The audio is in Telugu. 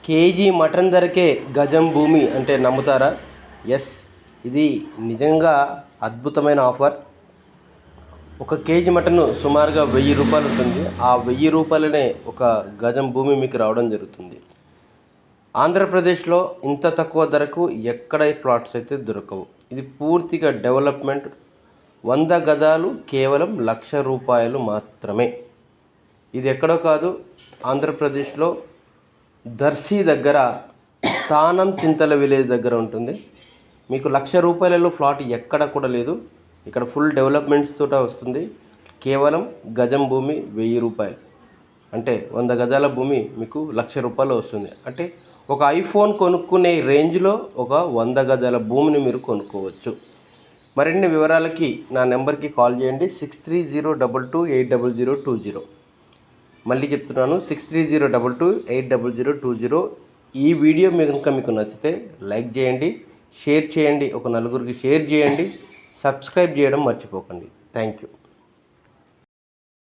కేజీ మటన్ ధరకే గజం భూమి అంటే నమ్ముతారా? ఎస్, ఇది నిజంగా అద్భుతమైన ఆఫర్. ఒక కేజీ మటన్ సుమారుగా 1000 రూపాయలు ఉంటుంది. ఆ 1000 రూపాయలనే ఒక గజం భూమి మీకు రావడం జరుగుతుంది. ఆంధ్రప్రదేశ్లో ఇంత తక్కువ ధరకు ఎక్కడ ప్లాట్స్ అయితే దొరకవు. ఇది పూర్తిగా డెవలప్మెంట్. 100 గజాలు కేవలం 1,00,000 రూపాయలు మాత్రమే. ఇది ఎక్కడో కాదు, ఆంధ్రప్రదేశ్లో దర్శి దగ్గర తానం చింతల విలేజ్ దగ్గర ఉంటుంది. మీకు 1,00,000 రూపాయలలో ఫ్లాట్ ఎక్కడ కూడా లేదు. ఇక్కడ ఫుల్ డెవలప్మెంట్స్ తోట వస్తుంది. కేవలం గజం భూమి 1000 రూపాయలు అంటే 100 గజాల భూమి మీకు 1,00,000 రూపాయలు వస్తుంది. అంటే ఒక ఐఫోన్ కొనుక్కునే రేంజ్లో ఒక 100 గజాల భూమిని మీరు కొనుక్కోవచ్చు. మరిన్ని వివరాలకి నా నెంబర్కి కాల్ చేయండి. 6302280020. మళ్ళీ చెప్తున్నాను, 6302280020. ఈ వీడియో మీకు నచ్చితే లైక్ చేయండి, షేర్ చేయండి, ఒక నలుగురికి షేర్ చేయండి, సబ్స్క్రైబ్ చేయడం మర్చిపోకండి. Thank you.